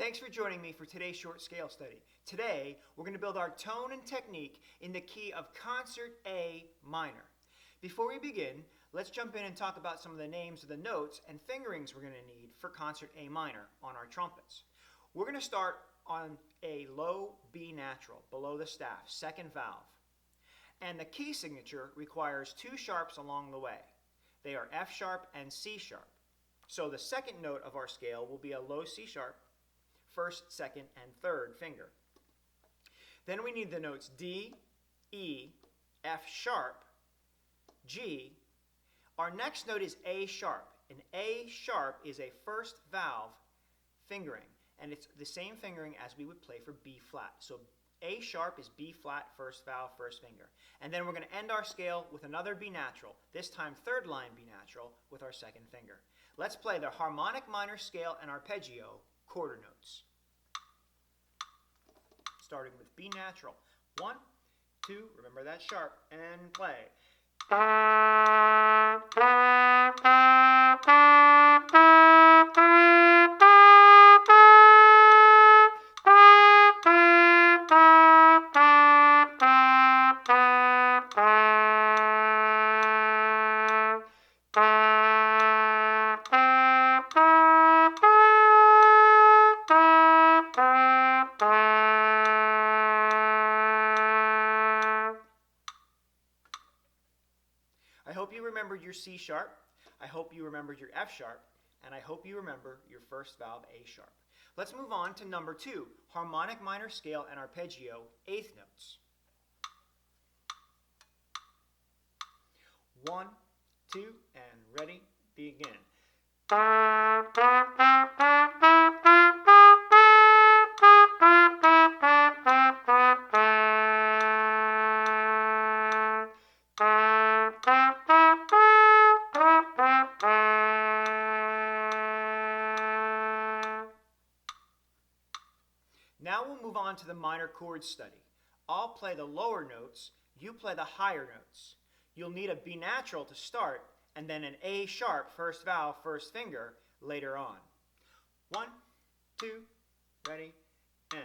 Thanks for joining me for today's short scale study. Today, we're going to build our tone and technique in the key of concert A minor. Before we begin, let's jump in and talk about some of the names of the notes and fingerings we're going to need for concert A minor on our trumpets. We're going to start on a low B natural, below the staff, second valve. And the key signature requires two sharps along the way. They are F sharp and C sharp. So the second note of our scale will be a low C sharp, first, second, and third finger. Then we need the notes D, E, F sharp, G. Our next note is A sharp. An A sharp is a first valve fingering, and it's the same fingering as we would play for B flat. So A sharp is B flat, first valve, first finger. And then we're going to end our scale with another B natural, this time third line B natural with our second finger. Let's play the harmonic minor scale and arpeggio quarter notes. Starting with B natural. 1, 2, remember that sharp, and play. I hope you remembered your C sharp, I hope you remembered your F sharp, and I hope you remember your first valve A sharp. Let's move on to number 2, harmonic minor scale and arpeggio, eighth notes. 1, 2, and ready, begin. Now we'll move on to the minor chord study. I'll play the lower notes, you play the higher notes. You'll need a B natural to start, and then an A sharp, first valve, first finger, later on. 1, 2, ready, and.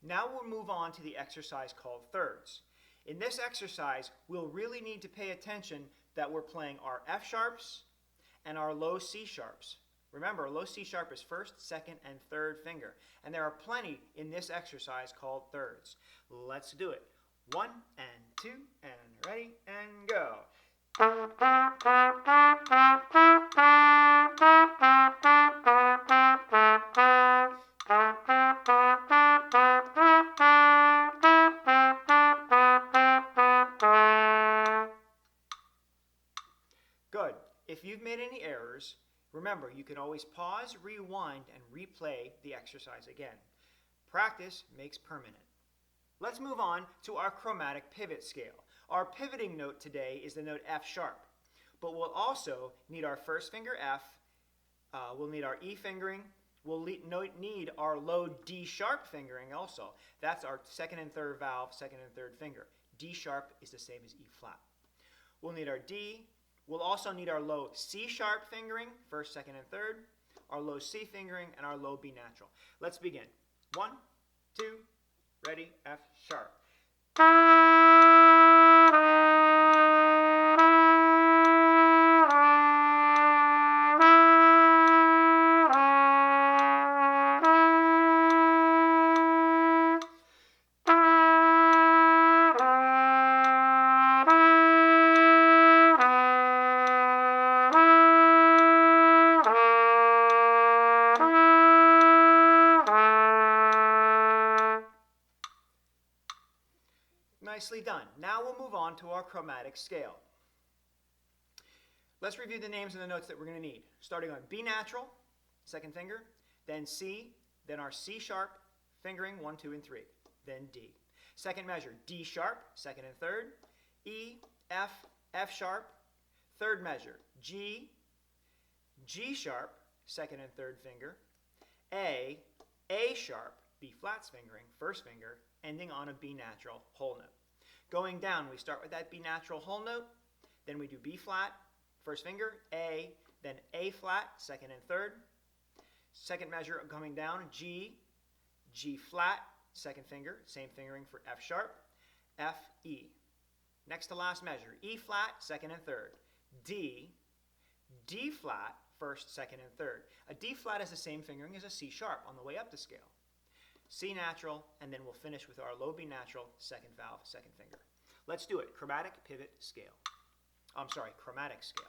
Now we'll move on to the exercise called thirds. In this exercise, we'll really need to pay attention that we're playing our F sharps and our low C sharps. Remember, low C sharp is first, second, and third finger. And there are plenty in this exercise called thirds. Let's do it. 1 and 2 and ready and go. Good. If you've made any errors, remember you can always pause, rewind, and replay the exercise again. Practice makes permanent. Let's move on to our chromatic pivot scale. Our pivoting note today is the note F sharp, but we'll also need our first finger F, we'll need our E fingering, we'll need our low D sharp fingering also. That's our second and third valve, second and third finger. D sharp is the same as E flat. We'll need our D. We'll also need our low C sharp fingering, first, second, and third, our low C fingering, and our low B natural. Let's begin. 1, 2, ready, F sharp. Nicely done. Now we'll move on to our chromatic scale. Let's review the names of the notes that we're going to need. Starting on B natural, second finger, then C, then our C sharp, fingering 1, 2, and 3, then D. Second measure, D sharp, second and third, E, F, F sharp, third measure, G, G sharp, second and third finger, A sharp, B flat fingering, first finger, ending on a B natural whole note. Going down, we start with that B natural whole note, then we do B flat, first finger, A, then A flat, second and third. Second measure coming down, G, G flat, second finger, same fingering for F sharp, F, E. Next to last measure, E flat, second and third, D, D flat, first, second, and third. A D flat is the same fingering as a C sharp on the way up the scale. C natural, and then we'll finish with our low B natural, second valve, second finger. Let's do it. Chromatic pivot scale. Chromatic scale.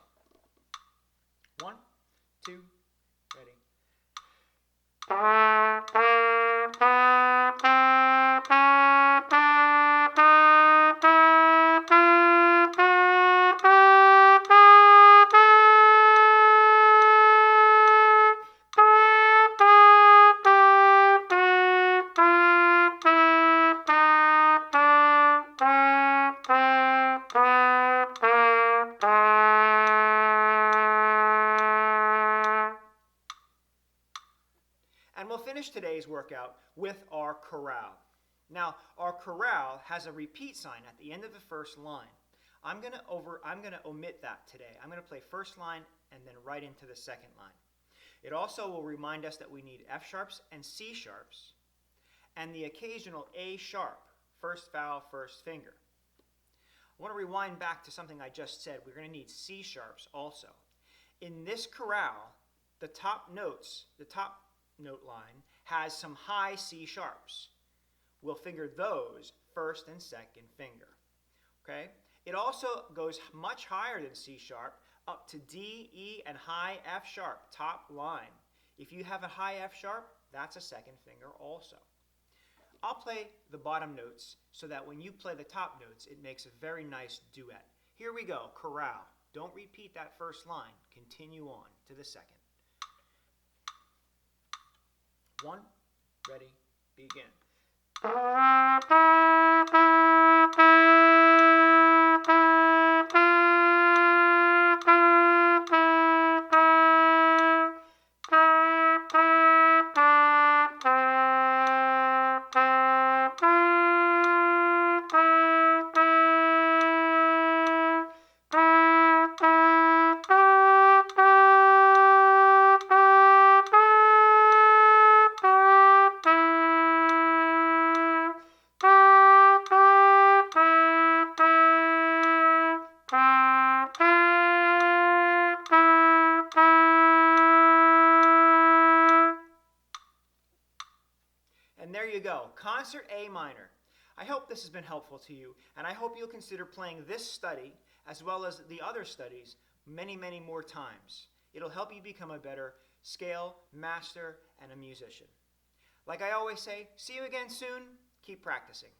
1, 2, ready. And we'll finish today's workout with our chorale. Now, our chorale has a repeat sign at the end of the first line. I'm going to omit that today. I'm going to play first line and then right into the second line. It also will remind us that we need F sharps and C sharps and the occasional A sharp, first vowel, first finger. I want to rewind back to something I just said. We're going to need C sharps also. In this chorale, the top note line has some high C sharps. We'll finger those first and second finger. Okay? It also goes much higher than C sharp, up to D, E, and high F sharp, top line. If you have a high F sharp, that's a second finger also. I'll play the bottom notes so that when you play the top notes, it makes a very nice duet. Here we go, chorale. Don't repeat that first line. Continue on to the second. 1, ready, begin. And there you go, Concert A minor. I hope this has been helpful to you, and I hope you'll consider playing this study as well as the other studies many, many more times. It'll help you become a better scale master and a musician. Like I always say, see you again soon. Keep practicing.